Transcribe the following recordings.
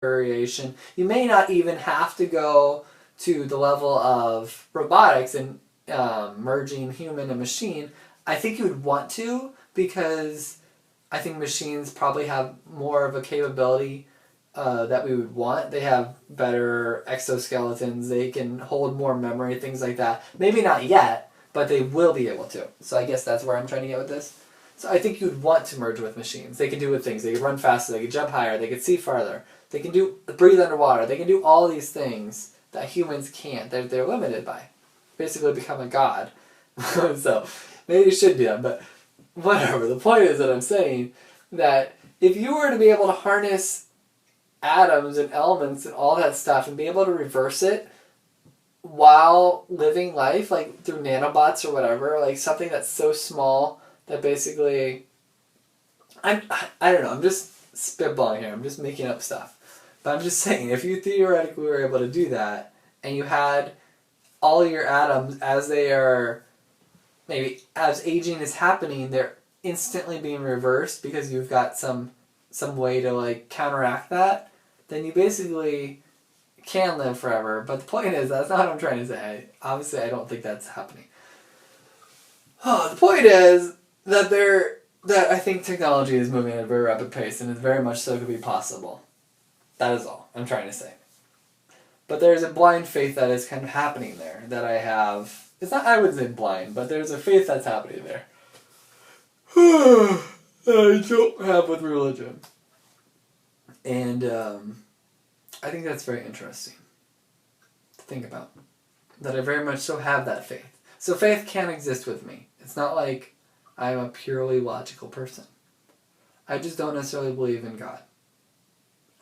variation. You may not even have to go to the level of robotics and merging human and machine. I think you would want to, because I think machines probably have more of a capability that we would want. They have better exoskeletons. They can hold more memory, things like that. Maybe not yet, but they will be able to. So I guess that's where I'm trying to get with this. So I think you'd want to merge with machines. They can do with things. They can run faster. They can jump higher. They can see farther. They can breathe underwater. They can do all these things that humans can't. They're limited by. Basically become a god. So maybe you should do that, but whatever. The point is that I'm saying that if you were to be able to harness atoms and elements and all that stuff and be able to reverse it while living life, like through nanobots or whatever, like something that's so small that basically, I don't know, I'm just spitballing here, I'm just making up stuff. But I'm just saying, if you theoretically were able to do that, and you had all your atoms as they are, maybe as aging is happening, they're instantly being reversed because you've got some way to like counteract that, then you basically can live forever. But the point is, that's not what I'm trying to say. Obviously, I don't think that's happening. The point is that I think technology is moving at a very rapid pace, and it very much so could be possible. That is all I'm trying to say. But there's a blind faith that is kind of happening there that I have. It's not, I would say blind, but there's a faith that's happening there. I don't have with religion. And I think that's very interesting to think about. That I very much so have that faith. So faith can exist with me. It's not like I'm a purely logical person. I just don't necessarily believe in God.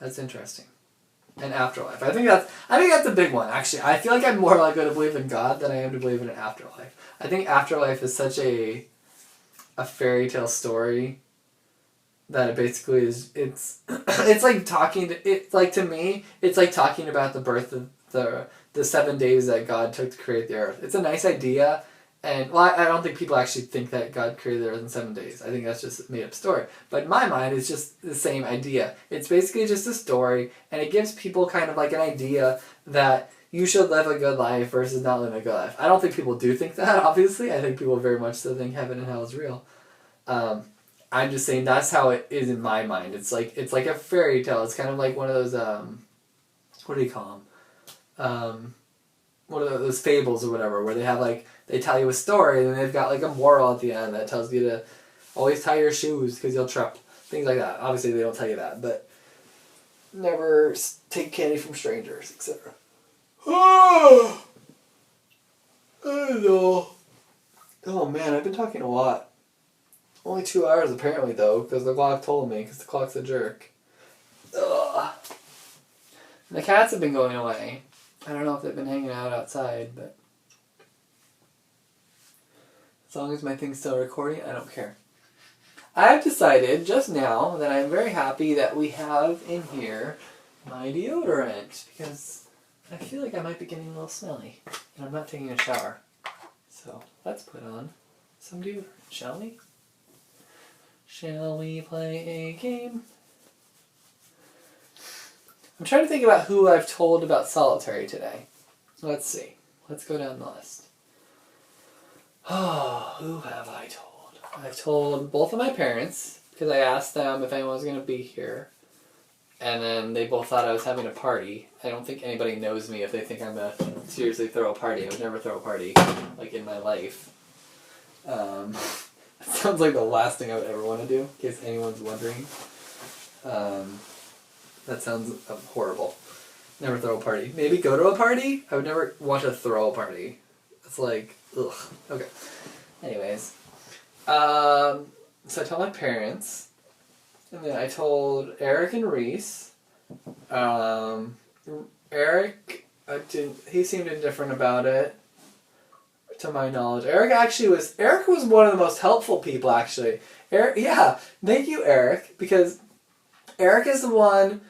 That's interesting. And afterlife. I think that's a big one, actually. I feel like I'm more likely to believe in God than I am to believe in an afterlife. I think afterlife is such a fairy tale story that it basically is, it's like to me, it's like talking about the birth of the 7 days that God took to create the earth. It's a nice idea, and well, I don't think people actually think that God created the earth in 7 days. I think that's just a made up story. But in my mind, it's just the same idea. It's basically just a story, and it gives people kind of like an idea that you should live a good life versus not living a good life. I don't think people do think that, obviously. I think people very much still think heaven and hell is real. I'm just saying that's how it is in my mind. It's like a fairy tale. It's kind of like one of those, what do you call them? One of those fables or whatever, where they have like, they tell you a story and they've got like a moral at the end that tells you to always tie your shoes because you'll trip. Things like that. Obviously they don't tell you that, but never take candy from strangers, etc. I don't know. Oh man, I've been talking a lot. Only 2 hours apparently though, because the clock told me, because the clock's a jerk. Ugh. The cats have been going away. I don't know if they've been hanging out outside, but as long as my thing's still recording, I don't care. I've decided just now that I'm very happy that we have in here my deodorant, because I feel like I might be getting a little smelly, and I'm not taking a shower. So let's put on some deodorant, shall we? Shall we play a game? I'm trying to think about who I've told about solitary today. Let's see. Let's go down the list. Oh, who have I told? I've told both of my parents, because I asked them if anyone was going to be here. And then they both thought I was having a party. I don't think anybody knows me if they think I'm going to seriously throw a party. I would never throw a party, like, in my life. It sounds like the last thing I would ever want to do, in case anyone's wondering. That sounds horrible. Never throw a party. Maybe go to a party? I would never want to throw a party. It's like, ugh. Okay. Anyways. So I told my parents. And then I told Eric and Reese. Eric, he seemed indifferent about it, to my knowledge. Eric was one of the most helpful people, actually. Thank you, Eric, because Eric is the one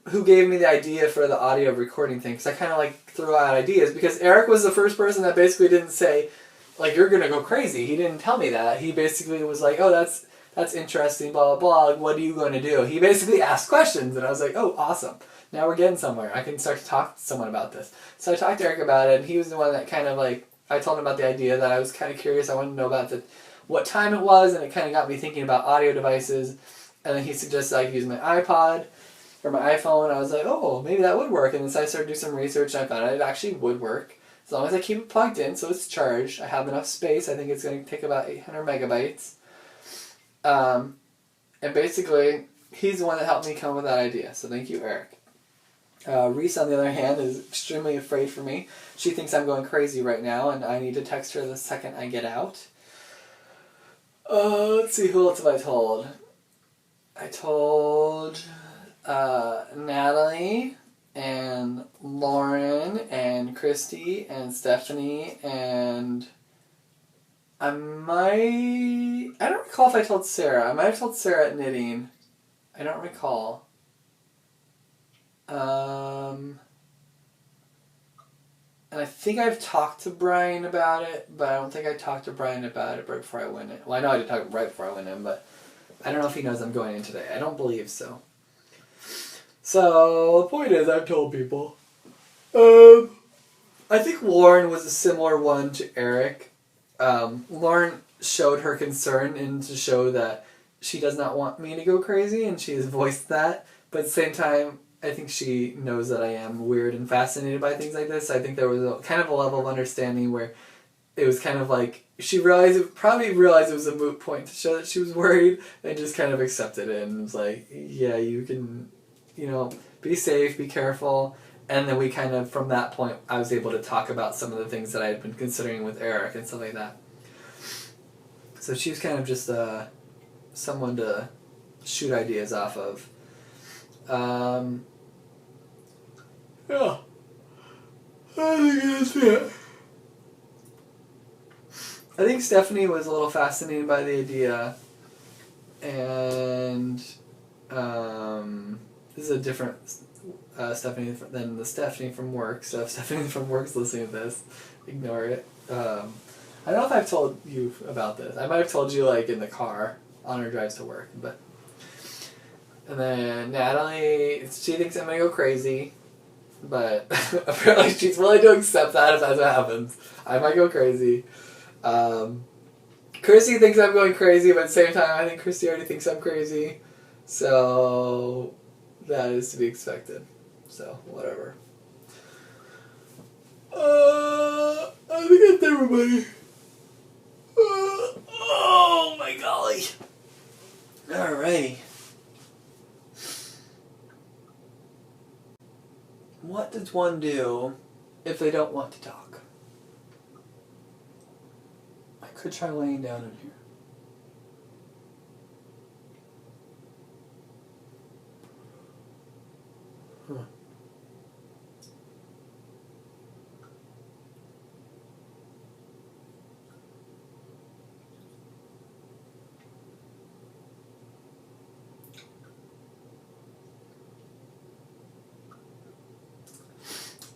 who gave me the idea for the audio recording thing, because I kind of like threw out ideas, because Eric was the first person that basically didn't say, like, you're gonna go crazy. He didn't tell me that. He basically was like, oh, that's interesting, blah, blah, blah, what are you going to do? He basically asked questions, and I was like, oh, awesome. Now we're getting somewhere. I can start to talk to someone about this. So I talked to Eric about it, and he was the one that kind of like, I told him about the idea that I was kind of curious. I wanted to know about what time it was, and it kind of got me thinking about audio devices. And then he suggested I could use my iPod or my iPhone. I was like, oh, maybe that would work. And then so I started to do some research, and I found out it actually would work. As long as I keep it plugged in, so it's charged. I have enough space. I think it's going to take about 800 megabytes. And basically, he's the one that helped me come up with that idea. So thank you, Eric. Reese, on the other hand, is extremely afraid for me. She thinks I'm going crazy right now, and I need to text her the second I get out. Let's see, who else have I told? I told Natalie and Lauren and Christy and Stephanie and I don't recall if I told Sarah. I might have told Sarah at knitting. I don't recall. And I think I've talked to Brian about it, but I don't think I talked to Brian about it right before I went in. Well, I know I did talk right before I went in, but I don't know if he knows I'm going in today. I don't believe so. So, the point is, I've told people. I think Lauren was a similar one to Eric. Lauren showed her concern and to show that she does not want me to go crazy, and she has voiced that. But at the same time, I think she knows that I am weird and fascinated by things like this. I think there was kind of a level of understanding where it was kind of like she probably realized it was a moot point to show that she was worried, and just kind of accepted it and was like, yeah, you can, be safe, be careful. And then we kind of, from that point, I was able to talk about some of the things that I had been considering with Eric and stuff like that. So she was kind of just someone to shoot ideas off of. Yeah. I think that's it. I think Stephanie was a little fascinated by the idea. And this is a different Stephanie than the Stephanie from work. So if Stephanie from work's listening to this, ignore it. I don't know if I've told you about this. I might have told you in the car on our drives to work, but. And then Natalie, she thinks I'm gonna go crazy, but apparently she's willing to accept that if that's what happens. I might go crazy. Christy thinks I'm going crazy, but at the same time, I think Christy already thinks I'm crazy. So that is to be expected. So, whatever. I think that's everybody. Oh my golly. Alrighty. What does one do if they don't want to talk? I could try laying down in here. Huh.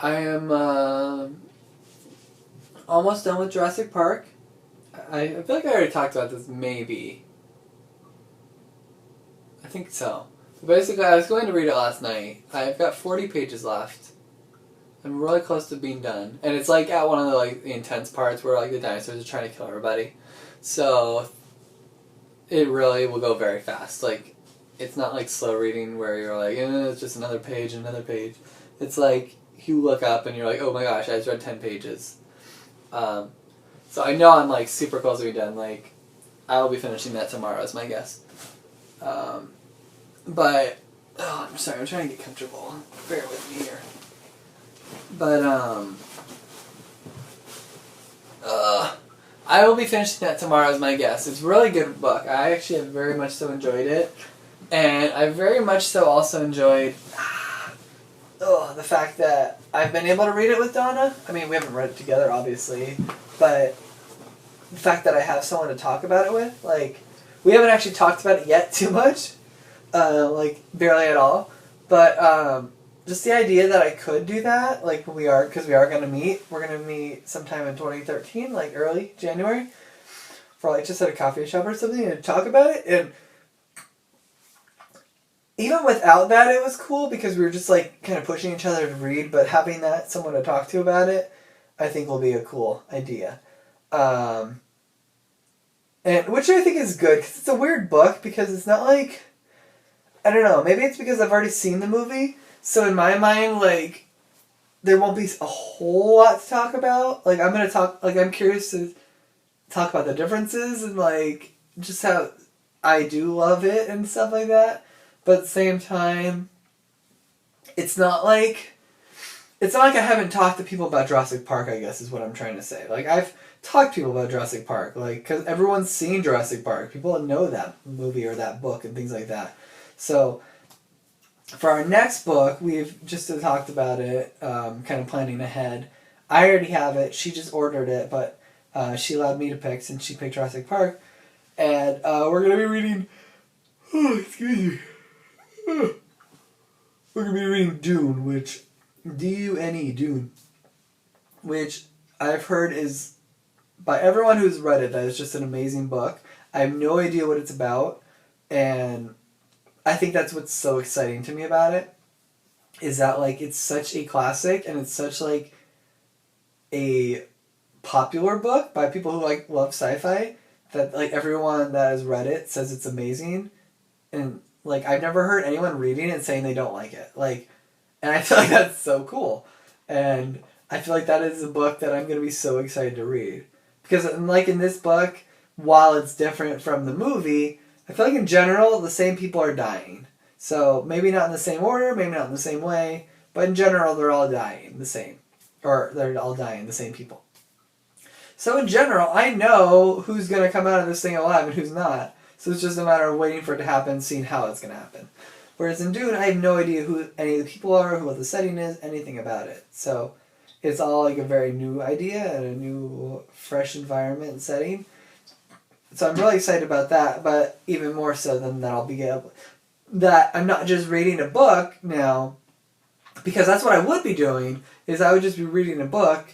I am almost done with Jurassic Park. I feel like I already talked about this, maybe. I think so. Basically, I was going to read it last night. I've got 40 pages left. I'm really close to being done. And it's at one of the intense parts where the dinosaurs are trying to kill everybody. So it really will go very fast. It's not slow reading where you're it's just another page, another page. It's you look up and you're like, oh my gosh, I just read 10 pages. So I know I'm super close to being done. I will be finishing that tomorrow is my guess. But, I'm sorry, I'm trying to get comfortable. Bear with me here. But, I will be finishing that tomorrow is my guess. It's a really good book. I actually have very much so enjoyed it. And I very much so also enjoyed the fact that I've been able to read it with Donna. I mean, we haven't read it together, obviously, but the fact that I have someone to talk about it with, we haven't actually talked about it yet too much, barely at all, but just the idea that I could do that, because we are going to meet. We're going to meet sometime in 2013, early January, for just at a coffee shop or something, and talk about it, and even without that, it was cool because we were just like kind of pushing each other to read, but having that someone to talk to about it, I think will be a cool idea. And which I think is good because it's a weird book because it's not like, I don't know, maybe it's because I've already seen the movie, so in my mind, like, there won't be a whole lot to talk about. Like, I'm curious to talk about the differences and, like, just how I do love it and stuff like that. But at the same time, it's not like I haven't talked to people about Jurassic Park, I guess is what I'm trying to say. Like, I've talked to people about Jurassic Park, like, because everyone's seen Jurassic Park. People know that movie or that book and things like that. So, for our next book, we've just talked about it, kind of planning ahead. I already have it. She just ordered it, but she allowed me to pick since she picked Jurassic Park. And we're going to be reading... Oh, excuse me. We're going to be reading Dune, which... D-U-N-E, Dune. Which I've heard is... By everyone who's read it, that is just an amazing book. I have no idea what it's about, and... I think that's what's so exciting to me about it, is that, like, it's such a classic, and it's such, like, a popular book by people who, like, love sci-fi, that, like, everyone that has read it says it's amazing, and, like, I've never heard anyone reading it and saying they don't like it, like, and I feel like that's so cool, and I feel like that is a book that I'm going to be so excited to read, because, like, in this book, while it's different from the movie, I feel like in general, the same people are dying. So maybe not in the same order, maybe not in the same way, but in general, they're all dying the same. Or they're all dying, the same people. So in general, I know who's going to come out of this thing alive and who's not. So it's just a matter of waiting for it to happen, seeing how it's going to happen. Whereas in Dune, I have no idea who any of the people are, what the setting is, anything about it. So it's all like a very new idea and a new, fresh environment and setting. So I'm really excited about that, but even more so than that, that I'm not just reading a book now, because that's what I would be doing, is I would just be reading a book,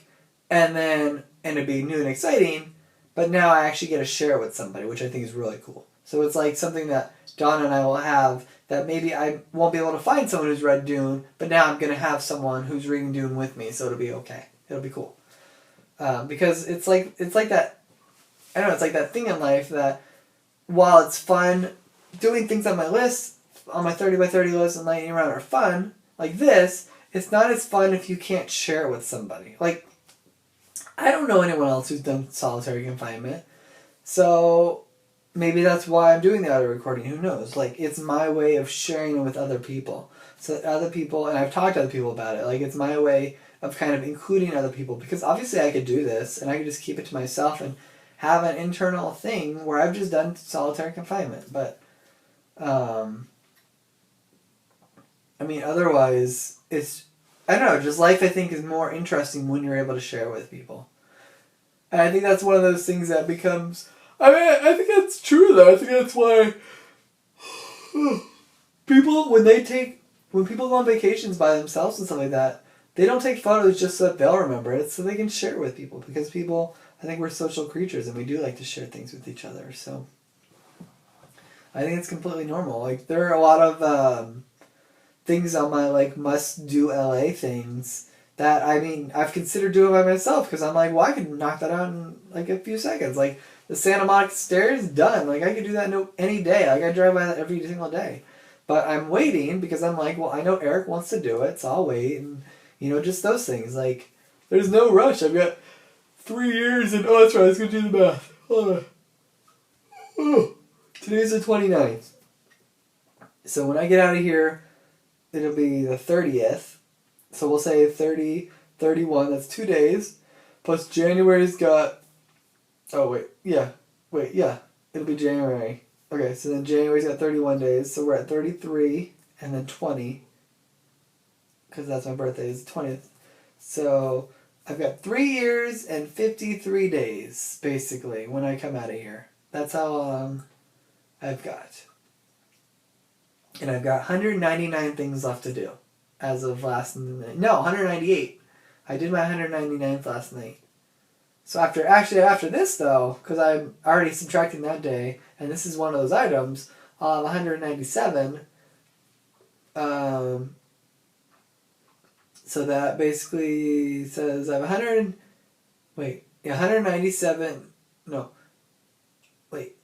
and it'd be new and exciting, but now I actually get to share it with somebody, which I think is really cool. So it's like something that Donna and I will have, that maybe I won't be able to find someone who's read Dune, but now I'm going to have someone who's reading Dune with me, so it'll be okay. It'll be cool. Because it's like that, I don't know, it's like that thing in life that while it's fun, doing things on my list, on my 30 by 30 list and laying around are fun, like this, it's not as fun if you can't share it with somebody. Like, I don't know anyone else who's done solitary confinement, so maybe that's why I'm doing the audio recording, who knows? Like, it's my way of sharing it with other people. So other people, and I've talked to other people about it, like, it's my way of kind of including other people, because obviously I could do this, and I could just keep it to myself and have an internal thing where I've just done solitary confinement. But, I mean, otherwise, it's, I don't know, just life I think is more interesting when you're able to share with people. And I think that's one of those things that becomes, I mean, I think that's true though. I think that's why people, when people go on vacations by themselves and stuff like that, they don't take photos just so that they'll remember it, so they can share it with people. Because people, I think we're social creatures and we do like to share things with each other. So I think it's completely normal. Like, there are a lot of things on my, like, must-do LA things that, I mean, I've considered doing by myself, because I'm like, well, I could knock that out in, like, a few seconds. Like, the Santa Monica Stairs, done. Like, I could do that any day. Like, I drive by that every single day. But I'm waiting, because I'm like, well, I know Eric wants to do it, so I'll wait. And, you know, just those things. Like, there's no rush. I've got 3 years and, oh, that's right, I was going to do the math. Hold on. Oh, today's the 29th. So when I get out of here, it'll be the 30th. So we'll say 30, 31, that's 2 days. Plus January's got... Oh, wait, yeah. It'll be January. Okay, so then January's got 31 days. So we're at 33 and then 20. Because that's my birthday, is the 20th. So I've got 3 years and 53 days, basically, when I come out of here. That's how long I've got. And I've got 199 things left to do as of last night. No, 198. I did my 199th last night. So after this, though, because I'm already subtracting that day, and this is one of those items, 197, So that basically says I have 197, no, wait,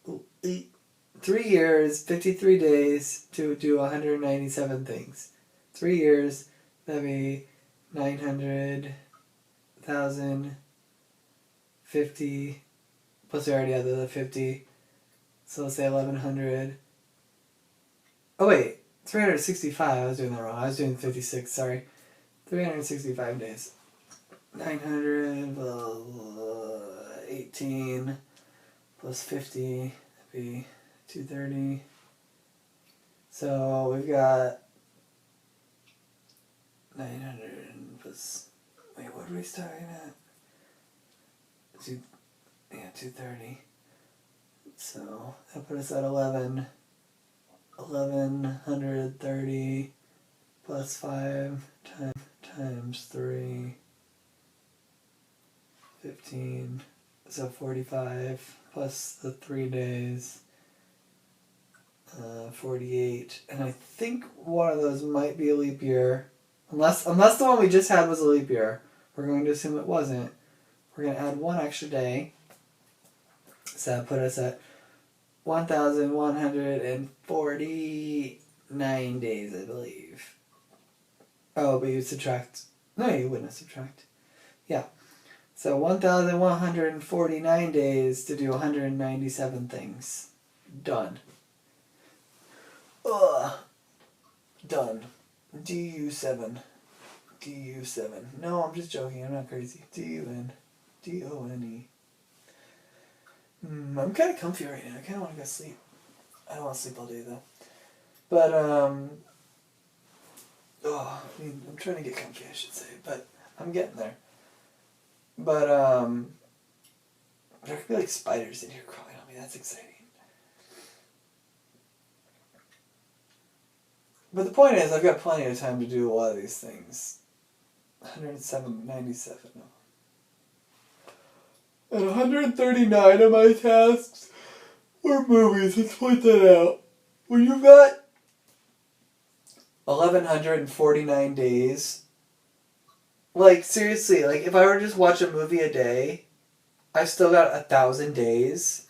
3 years, 53 days to do 197 things. 3 years, that'd be 900,000, 50, plus we already had the 50, so let's say 1100. Oh wait, 365, I was doing that wrong. I was doing 56, sorry. 365 days. 918 plus 50 would be 230. So we've got 900 plus. Wait, what are we starting at? 230. So that put us at 1130 plus 5 times 3, 15, so 45 plus the 3 days, 48, and I think one of those might be a leap year, unless the one we just had was a leap year. We're going to assume it wasn't. We're going to add one extra day, so that put us at 1,149 days, I believe. Oh, but you subtract. No, you wouldn't subtract. Yeah. So 1,149 days to do 197 things. Done. Ugh. Done. DU7. DU7. No, I'm just joking. I'm not crazy. DUN. DONE. I'm kind of comfy right now. I kind of want to go sleep. I don't want to sleep all day though. But, I'm trying to get comfy, I should say, but I'm getting there. But, there could be like spiders in here crawling on me. That's exciting. But the point is, I've got plenty of time to do a lot of these things. 197. And 139 of my tasks were movies. Let's point that out. When you've got 1,149 days, like, seriously, like, if I were to just watch a movie a day, I've still got 1,000 days.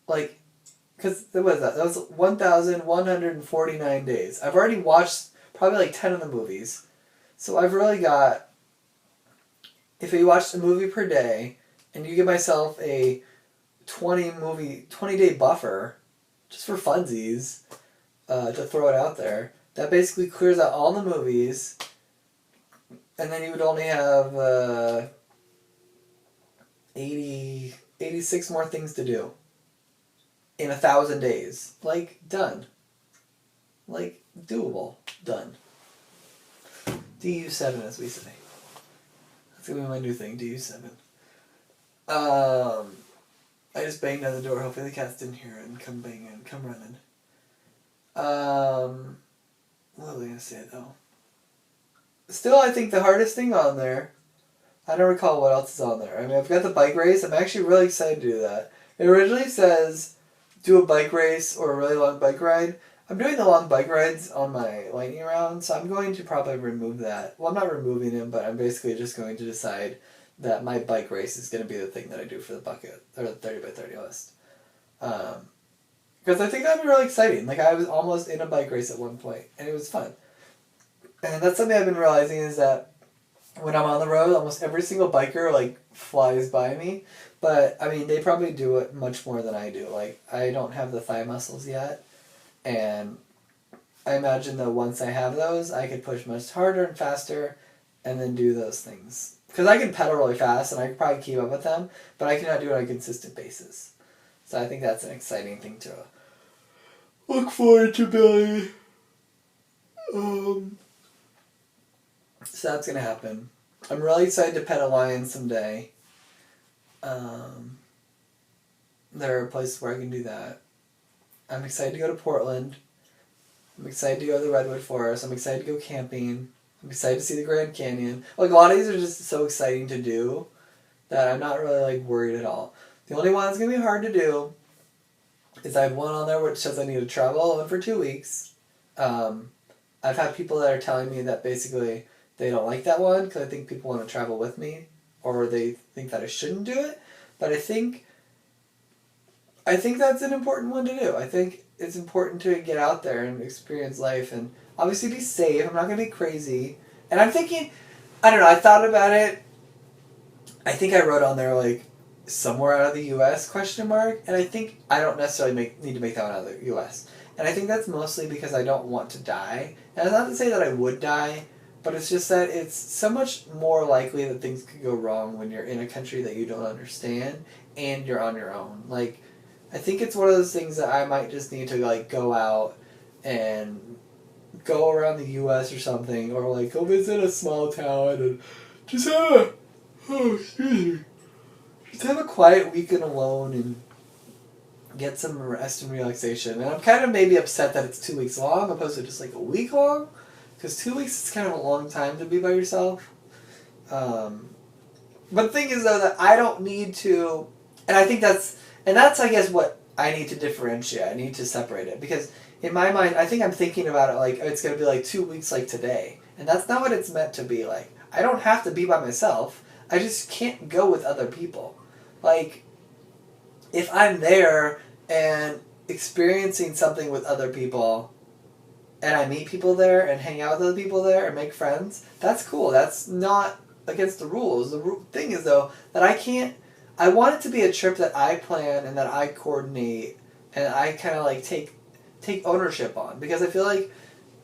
Like, because, what was that? That was 1,149 days. I've already watched probably like 10 of the movies. So I've really got, if I watched a movie per day, and you give myself a 20-day buffer, just for funsies, to throw it out there, that basically clears out all the movies, and then you would only have 86 more things to do in 1,000 days. Like, done. Like, doable. Done. DU7, as we say. That's gonna be my new thing, DU7. I just banged on the door. Hopefully the cats didn't hear it and come banging, come running. What was I gonna say though? Still, I think the hardest thing on there, I don't recall what else is on there. I mean, I've got the bike race. I'm actually really excited to do that. It originally says do a bike race or a really long bike ride. I'm doing the long bike rides on my lightning round, so I'm going to probably remove that. Well, I'm not removing them, but I'm basically just going to decide that my bike race is going to be the thing that I do for the bucket, or the 30 by 30 list. Because I think that'd be really exciting. Like, I was almost in a bike race at one point, and it was fun. And that's something I've been realizing is that when I'm on the road, almost every single biker, like, flies by me. But, I mean, they probably do it much more than I do. Like, I don't have the thigh muscles yet. And I imagine that once I have those, I could push much harder and faster and then do those things. Because I can pedal really fast and I could probably keep up with them, but I cannot do it on a consistent basis. So I think that's an exciting thing to look forward to, Billy. So that's going to happen. I'm really excited to pet a lion someday. There are places where I can do that. I'm excited to go to Portland. I'm excited to go to the Redwood Forest. I'm excited to go camping. I'm excited to see the Grand Canyon. Like, a lot of these are just so exciting to do that I'm not really, like, worried at all. The only one that's going to be hard to do is I have one on there which says I need to travel alone for 2 weeks. I've had people that are telling me that basically they don't like that one because I think people want to travel with me, or they think that I shouldn't do it. But I think that's an important one to do. I think it's important to get out there and experience life and obviously be safe. I'm not going to be crazy. And I'm thinking, I don't know, I thought about it. I think I wrote on there like somewhere out of the U.S. question mark, and I think I don't necessarily need to make that one out of the U.S. And I think that's mostly because I don't want to die. And it's not to say that I would die, but it's just that it's so much more likely that things could go wrong when you're in a country that you don't understand and you're on your own. Like, I think it's one of those things that I might just need to like go out and go around the U.S. or something, or like go visit a small town and just have a just have a quiet weekend alone and get some rest and relaxation. And I'm kind of maybe upset that it's 2 weeks long opposed to just like a week long, because 2 weeks is kind of a long time to be by yourself. But the thing is though that I don't need to, and I think that's I guess what I need to differentiate. I need to separate it, because in my mind I think I'm thinking about it like it's going to be like 2 weeks like today, and that's not what it's meant to be like. I don't have to be by myself. I just can't go with other people. Like, if I'm there and experiencing something with other people, and I meet people there and hang out with other people there and make friends, that's cool. That's not against the rules. The thing is, though, that I want it to be a trip that I plan and that I coordinate and I kind of like take ownership on. Because I feel like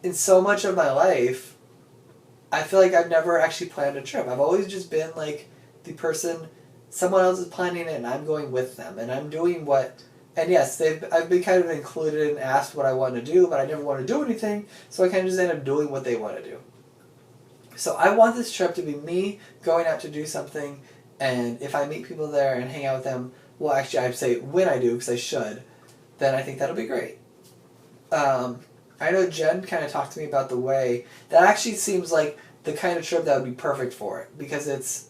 in so much of my life, I feel like I've never actually planned a trip. I've always just been like the person, someone else is planning it and I'm going with them. And I'm doing what, and yes, I've been kind of included and asked what I want to do, but I never want to do anything, so I kind of just end up doing what they want to do. So I want this trip to be me going out to do something, and if I meet people there and hang out with them, well actually I'd say when I do, because I should, then I think that'll be great. I know Jen kind of talked to me about the way that actually seems like the kind of trip that would be perfect for it, because it's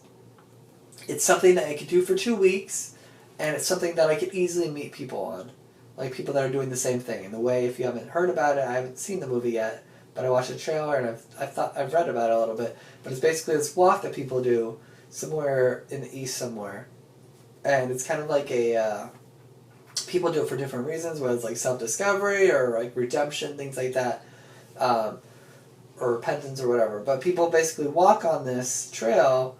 something that I could do for 2 weeks, and it's something that I could easily meet people on, like people that are doing the same thing. In the way, if you haven't heard about it, I haven't seen the movie yet, but I watched the trailer and I've read about it a little bit. But it's basically this walk that people do somewhere in the east somewhere, and it's kind of like a people do it for different reasons, whether it's like self-discovery or like redemption, things like that, or repentance or whatever. But people basically walk on this trail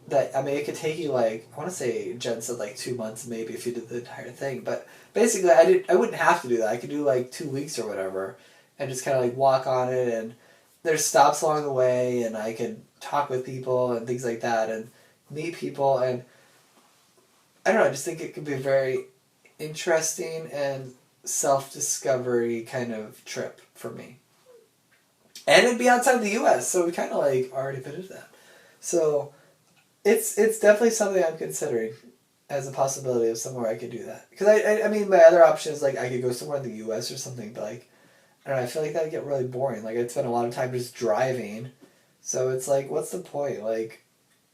that, I mean, it could take you like, I want to say Jen said like 2 months maybe if you did the entire thing. But basically I wouldn't have to do that. I could do like 2 weeks or whatever and just kind of like walk on it, and there's stops along the way, and I could talk with people and things like that and meet people, and I don't know, I just think it could be very interesting and self-discovery kind of trip for me. And it'd be outside of the U.S., so we kind of like already fit into that. So it's definitely something I'm considering as a possibility of somewhere I could do that. Because I mean, my other option is like I could go somewhere in the U.S. or something, but like, I don't know, I feel like that would get really boring. Like, I'd spend a lot of time just driving, so it's like, what's the point? Like,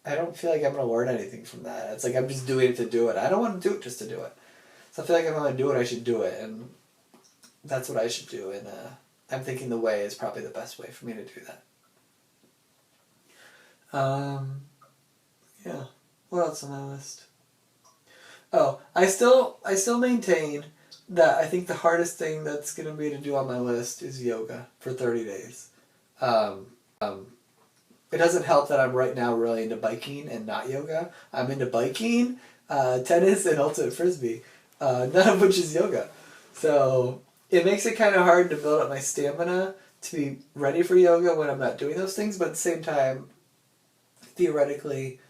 I don't feel like I'm going to learn anything from that. It's like I'm just doing it to do it. I don't want to do it just to do it. So I feel like if I'm going to do it, I should do it, and that's what I should do, and I'm thinking the way is probably the best way for me to do that. Yeah. What else on my list? Oh, I still maintain that I think the hardest thing that's going to be to do on my list is yoga for 30 days. It doesn't help that I'm right now really into biking and not yoga. I'm into biking, tennis, and ultimate frisbee, none of which is yoga. So it makes it kind of hard to build up my stamina to be ready for yoga when I'm not doing those things, but at the same time, theoretically,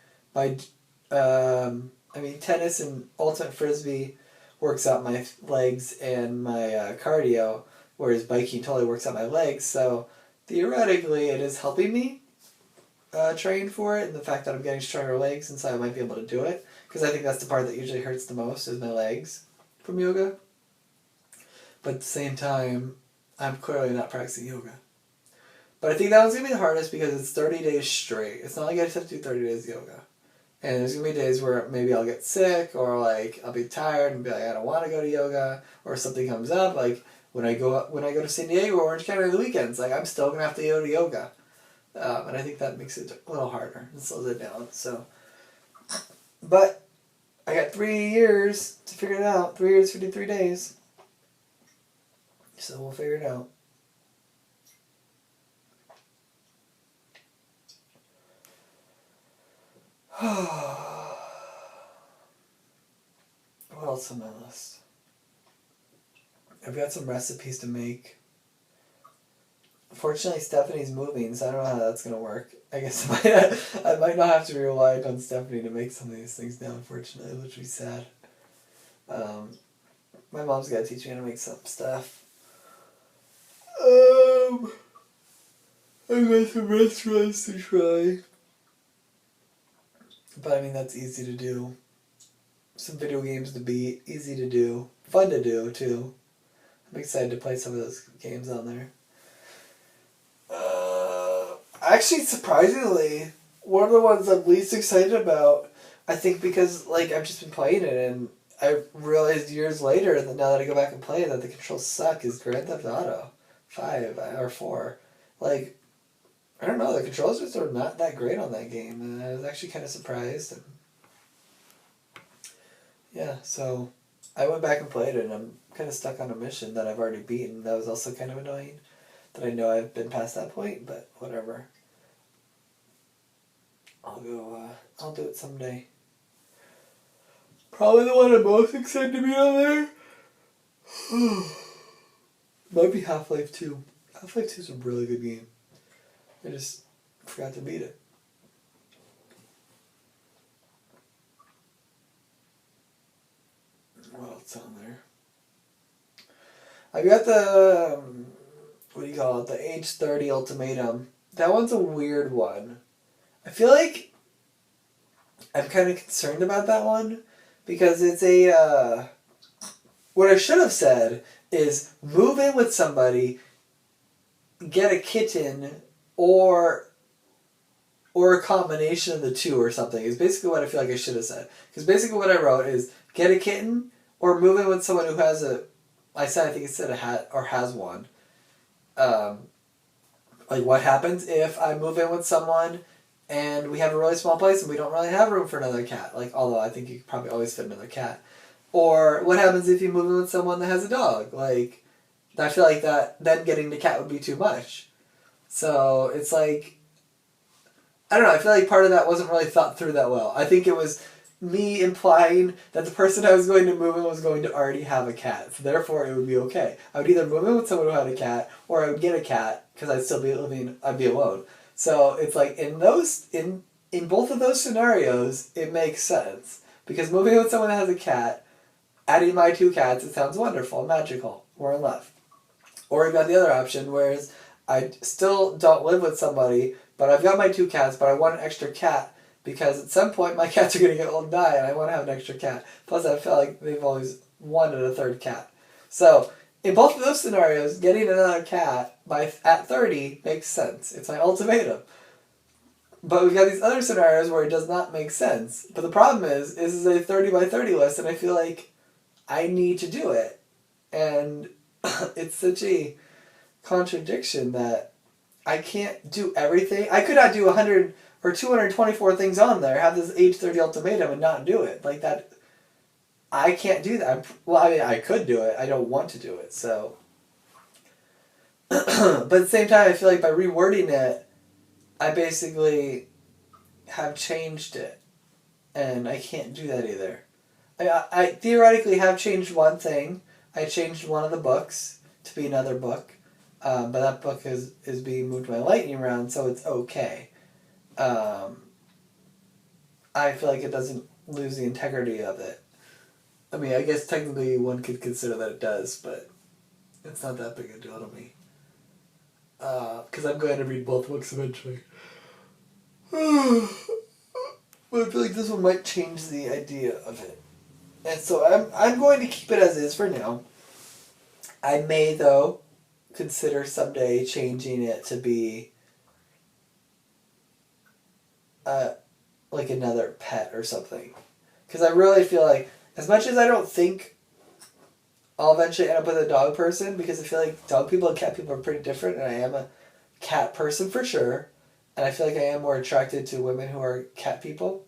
tennis and ultimate frisbee works out my legs and my cardio, whereas biking totally works out my legs. So theoretically, it is helping me train for it, and the fact that I'm getting stronger legs, and so I might be able to do it, because I think that's the part that usually hurts the most is my legs from yoga. But at the same time, I'm clearly not practicing yoga. But I think that one's going to be the hardest because it's 30 days straight. It's not like I just have to do 30 days of yoga. And there's going to be days where maybe I'll get sick, or like I'll be tired and be like, I don't want to go to yoga, or something comes up, like when I go to San Diego or Orange County on the weekends, like I'm still gonna have to go to yoga, and I think that makes it a little harder and slows it down. So, but I got 3 years to figure it out. 3 years, 53 days. So we'll figure it out. What else on my list? I've got some recipes to make. Fortunately, Stephanie's moving, so I don't know how that's gonna work. I guess I might not have to rely on Stephanie to make some of these things now, unfortunately, which would be sad. My mom's got to teach me how to make some stuff. I've got some restaurants to try. But I mean, that's easy to do. Some video games to beat, easy to do. Fun to do, too. I'm excited to play some of those games on there. Actually, surprisingly, one of the ones I'm least excited about, I think because, like, I've just been playing it, and I realized years later, that now that I go back and play it, that the controls suck, is Grand Theft Auto 5 or 4. Like, I don't know, the controls just are not that great on that game, and I was actually kind of surprised. And yeah, so I went back and played it, and I'm kind of stuck on a mission that I've already beaten. That was also kind of annoying, that I know I've been past that point, but whatever. I'll do it someday. Probably the one I'm most excited to be on there might be Half-Life 2. Half-Life 2 is a really good game. I just forgot to beat it. What else on there? I've got the, what do you call it, the Age 30 Ultimatum. That one's a weird one. I feel like I'm kind of concerned about that one because it's a, what I should have said is move in with somebody, get a kitten, or a combination of the two or something is basically what I feel like I should have said. Because basically what I wrote is get a kitten or move in with someone who has I think it said a hat or has one. Like what happens if I move in with someone and we have a really small place and we don't really have room for another cat? Like, although I think you could probably always fit another cat. Or what happens if you move in with someone that has a dog? Like, I feel like that then getting the cat would be too much. So it's like, I don't know, I feel like part of that wasn't really thought through that well. I think it was me implying that the person I was going to move in was going to already have a cat. So therefore it would be okay. I would either move in with someone who had a cat, or I would get a cat, because I'd still be I'd be alone. So it's like, in both of those scenarios, it makes sense. Because moving in with someone that has a cat, adding my 2 cats, it sounds wonderful, magical, we're in love. Or I've got the other option, whereas I still don't live with somebody, but I've got my 2 cats, but I want an extra cat because at some point my cats are going to get old and die and I want to have an extra cat. Plus I feel like they've always wanted a 3rd cat. So in both of those scenarios, getting another cat at 30 makes sense. It's my ultimatum. But we've got these other scenarios where it does not make sense. But the problem is, this is a 30 by 30 list and I feel like I need to do it. And it's such a contradiction that I can't do everything. I could not do 100 or 224 things on there, have this age 30 ultimatum and not do it. Like that, I can't do that. I could do it. I don't want to do it, so. But at the same time, I feel like by rewording it, I basically have changed it. And I can't do that either. I theoretically have changed one thing. I changed one of the books to be another book. But that book is being moved by lightning round, so it's okay. I feel like it doesn't lose the integrity of it. I mean, I guess technically one could consider that it does, but it's not that big a deal to me. Because I'm going to read both books eventually. But I feel like this one might change the idea of it. And so I'm going to keep it as is for now. I may, though, consider someday changing it to be like another pet or something. Because I really feel like, as much as I don't think I'll eventually end up with a dog person because I feel like dog people and cat people are pretty different, and I am a cat person for sure, and I feel like I am more attracted to women who are cat people.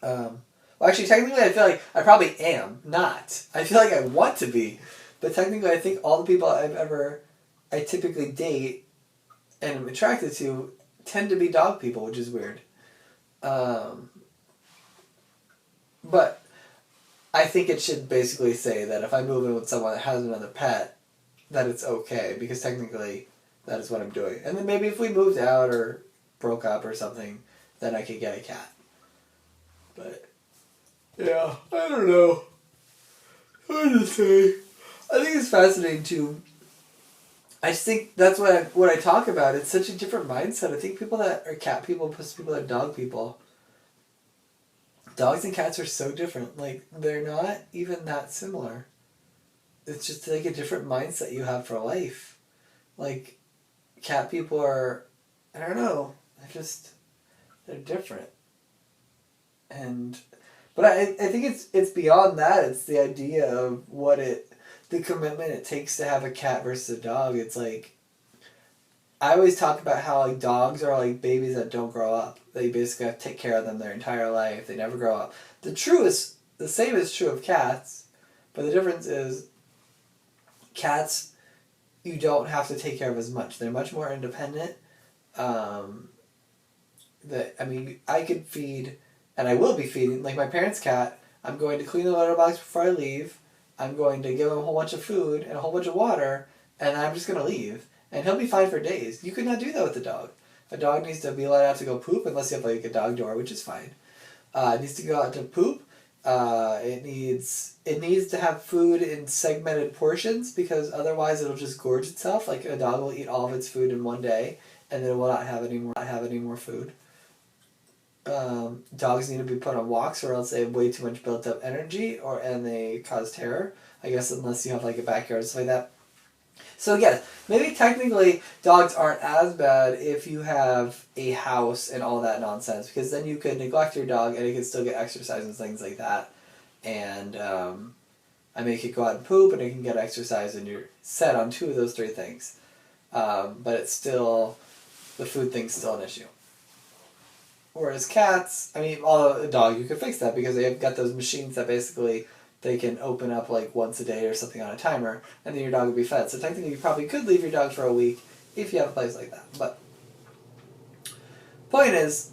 Well, actually, technically, I feel like I probably am not. I feel like I want to be, but technically, I think all the people I typically date and am attracted to tend to be dog people, which is weird. Um, but I think it should basically say that if I move in with someone that has another pet, that it's okay because technically, that is what I'm doing. And then maybe if we moved out or broke up or something, then I could get a cat. But yeah, I don't know. Hard to say. I think it's fascinating too. I just think that's what I talk about. It's such a different mindset. I think people that are cat people plus people that are dog people. Dogs and cats are so different. Like they're not even that similar. It's just like a different mindset you have for life. Like cat people are, I don't know. They're different. And but I think it's beyond that. It's the idea of the commitment it takes to have a cat versus a dog. It's like I always talk about how like dogs are like babies that don't grow up. They basically have to take care of them their entire life. They never grow up. The same is true of cats, but the difference is cats you don't have to take care of as much. They're much more independent. I could feed, and I will be feeding, like my parents' cat. I'm going to clean the litter box before I leave. I'm going to give him a whole bunch of food and a whole bunch of water, and I'm just going to leave. And he'll be fine for days. You could not do that with a dog. A dog needs to be let out to go poop, unless you have like a dog door, which is fine. It needs to go out to poop. It needs to have food in segmented portions because otherwise it'll just gorge itself. Like a dog will eat all of its food in one day, and then it will not have any more food. Dogs need to be put on walks or else they have way too much built up energy and they cause terror. I guess unless you have like a backyard or something like that. So yes, maybe technically dogs aren't as bad if you have a house and all that nonsense because then you could neglect your dog and it could still get exercise and things like that. And it could go out and poop and it can get exercise and you're set on two of those three things. But it's still, the food thing's still an issue. Whereas cats, although a dog, you could fix that because they've got those machines that basically they can open up like once a day or something on a timer, and then your dog would be fed. So technically, you probably could leave your dog for a week if you have a place like that. But point is,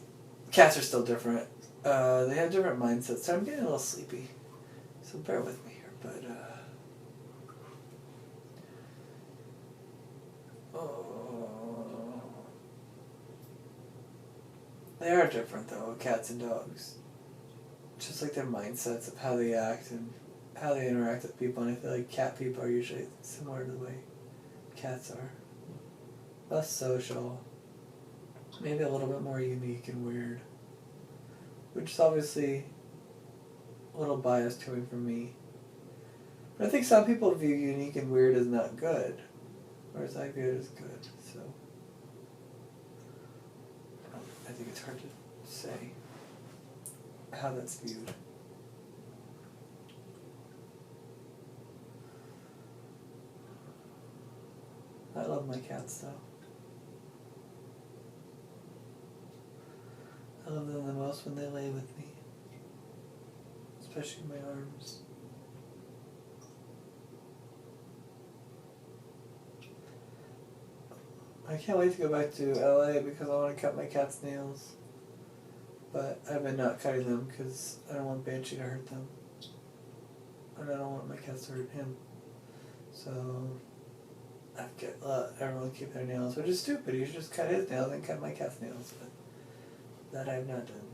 cats are still different. They have different mindsets. So I'm getting a little sleepy. So bear with me here. But they are different though, cats and dogs. Just like their mindsets of how they act and how they interact with people, and I feel like cat people are usually similar to the way cats are. Less social, maybe a little bit more unique and weird, which is obviously a little biased coming from me. But I think some people view unique and weird as not good, whereas I view it as good, so I think it's hard to say how that's viewed. I love my cats though. I love them the most when they lay with me, especially in my arms. I can't wait to go back to LA because I want to cut my cat's nails. But I've been not cutting them because I don't want Banshee to hurt them. And I don't want my cats to hurt him. So I've let everyone keep their nails, which is stupid. You should just cut his nails and cut my cat's nails. But that I've not done.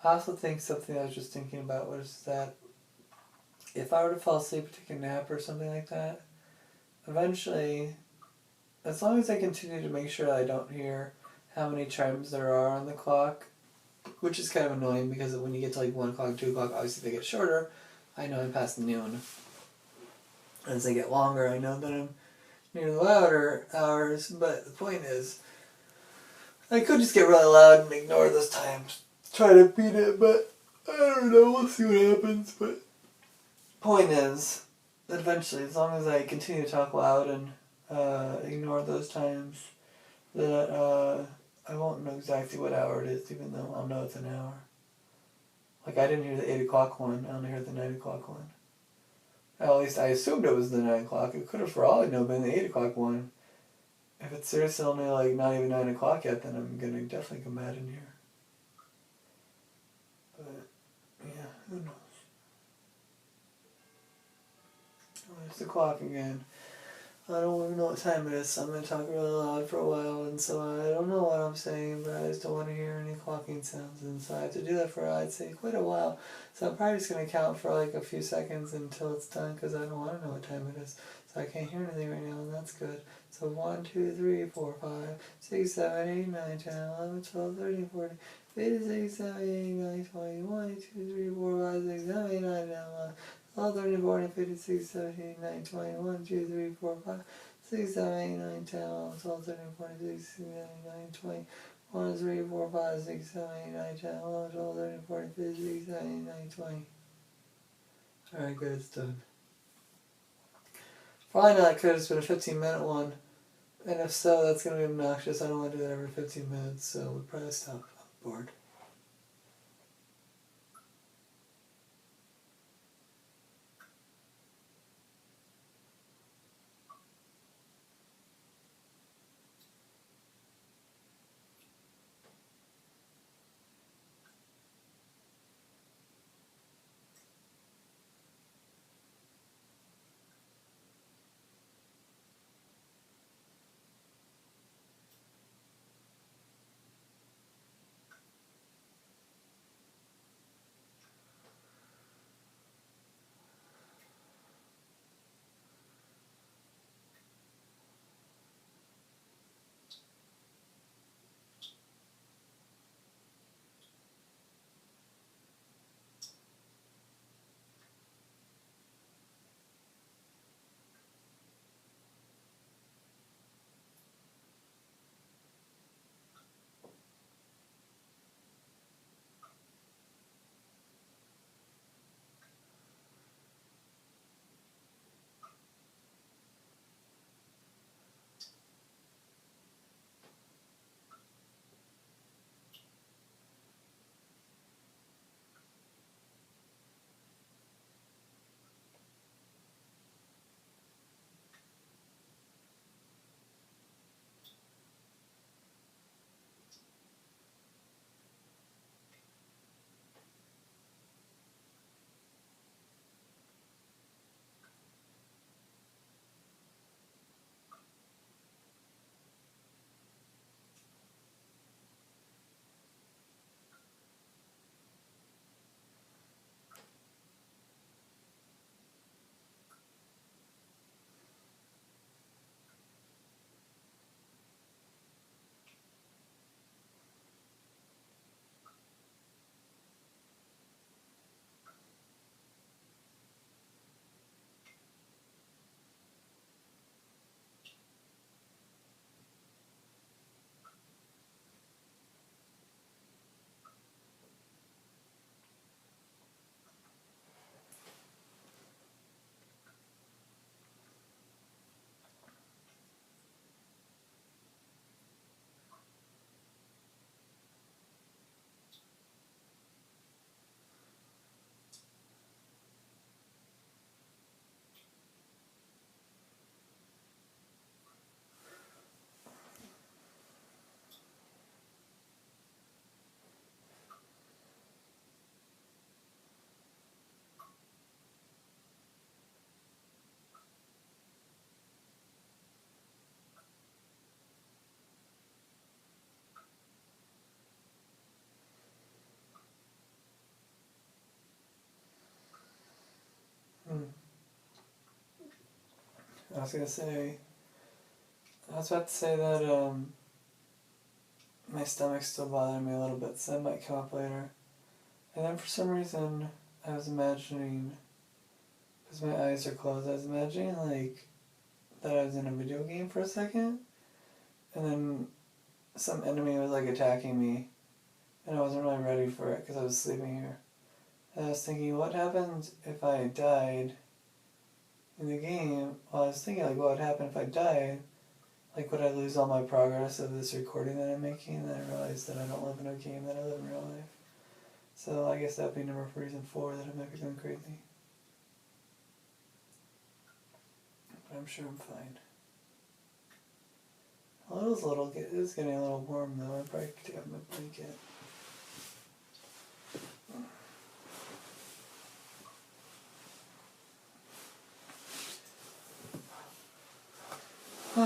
I also think something I was just thinking about was that if I were to fall asleep or take a nap or something like that, eventually, as long as I continue to make sure I don't hear how many chimes there are on the clock, which is kind of annoying because when you get to like 1 o'clock, 2 o'clock, obviously they get shorter. I know I'm past noon. As they get longer, I know that I'm near the louder hours, but the point is, I could just get really loud and ignore those times. Try to beat it, but I don't know, we'll see what happens, but point is, that eventually, as long as I continue to talk loud and ignore those times, that I won't know exactly what hour it is, even though I'll know it's an hour. Like, I didn't hear the 8 o'clock one, I only heard the 9 o'clock one. At least I assumed it was the 9 o'clock. It could have, for all I know, been the 8 o'clock one. If it's seriously only, like, not even 9 o'clock yet, then I'm gonna definitely come mad in here. But, yeah, who knows? Oh, there's the clock again. I don't even know what time it is, so I'm going to talk really loud for a while, and so I don't know what I'm saying, but I just don't want to hear any clocking sounds, and so I have to do that for, I'd say, quite a while. So I'm probably just going to count for like a few seconds until it's done, because I don't want to know what time it is. So I can't hear anything right now, and that's good. So 1, 2, 3, 4, 5, 6, 7, 8, 9, 10, 11, 12, 13, 14, 15, 16, 17, 18, 19, 20, 1, 2, 3, 4, 5, 6, 7, 8, 9, 10, 11, 12, 13, 14, 15, 16, 17, 18, 19, 20, 1, 2, 3, 4, 5, 6, 7, 8, 9, 10, 11, 12, 13, 14, 15, 16, 17, 18, 20, 1, 3, 4, 5, 6, 7, 8, 9, 10, 11, 12, 13, 14, 15, 16, 17, 18, 19, 20. Alright, good, it's done. Probably not good, it's been a 15-minute one. And if so, that's going to be obnoxious. I don't want to do that every 15 minutes, so we'll probably stop. I'm bored. I was gonna say, I was about to say that my stomach's still bothering me a little bit, so that might come up later. And then for some reason, I was imagining, because my eyes are closed, I was imagining like that I was in a video game for a second, and then some enemy was like attacking me, and I wasn't really ready for it because I was sleeping here. And I was thinking, what happens if I died in the game? Well, I was thinking like, what would happen if I died? Like, would I lose all my progress of this recording that I'm making? And then I realized that I don't live in a game, that I live in real life. So I guess that'd be number for reason 4, that I might be going crazy. But I'm sure I'm fine. It's getting a little warm though. I probably could take out my blanket. I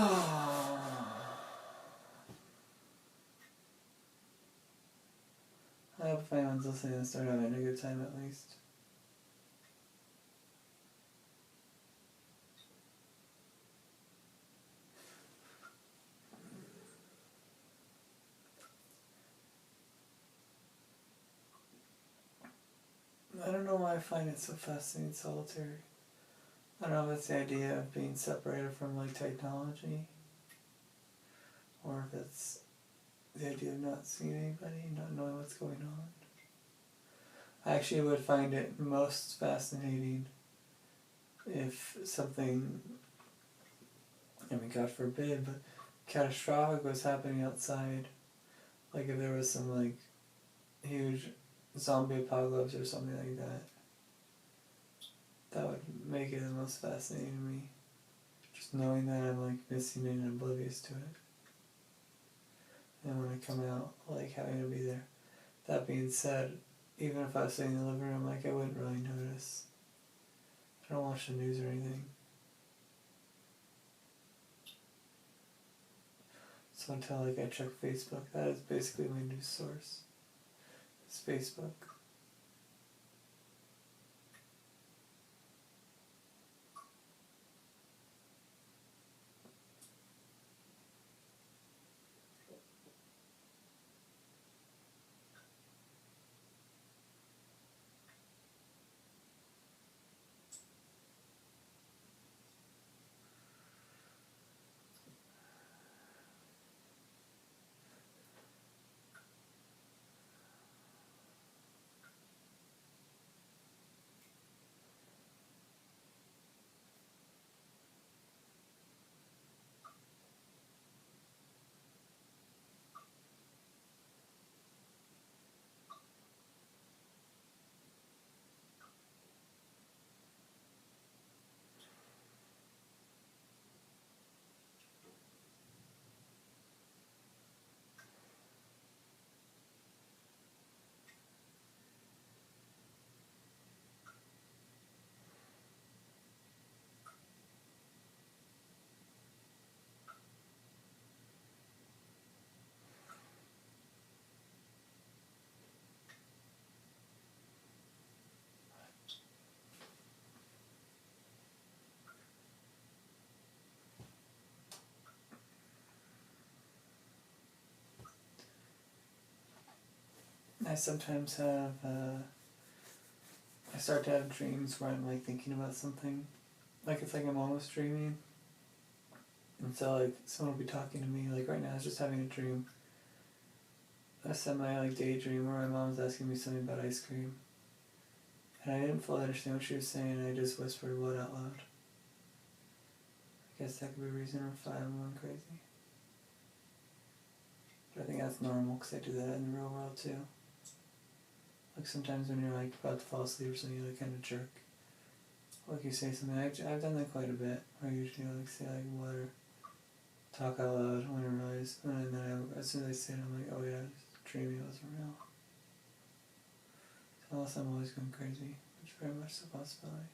hope if anyone's listening and start having a good time at least. I don't know why I find it so fascinating, solitary. I don't know if it's the idea of being separated from like technology, or if it's the idea of not seeing anybody, not knowing what's going on. I actually would find it most fascinating if something, I mean, God forbid, but catastrophic was happening outside. Like if there was some like huge zombie apocalypse or something like that. That would make it the most fascinating to me. Just knowing that I'm like missing it and oblivious to it. And when I come out, like having to be there. That being said, even if I was sitting in the living room, like I wouldn't really notice. I don't watch the news or anything. So until like I check Facebook, that is basically my news source. It's Facebook. I sometimes have, I start to have dreams where I'm like thinking about something. Like it's like I'm almost dreaming. And so like someone will be talking to me, like right now I was just having a dream. A semi like daydream where my mom's asking me something about ice cream. And I didn't fully understand what she was saying, and I just whispered what out loud. I guess that could be reason or 5 I'm going crazy. But I think that's normal because I do that in the real world too. Like sometimes when you're like about to fall asleep or something, you like kind of jerk. Like you say something, I've done that quite a bit. Where I usually like say like what or talk out loud when I realize, and then as soon as I say it, I'm like, oh yeah, I was dreaming, it wasn't real. So unless I'm always going crazy, which is very much a possibility.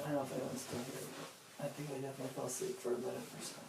I don't know if anyone's still here, but I think I definitely fell asleep for a minute or so.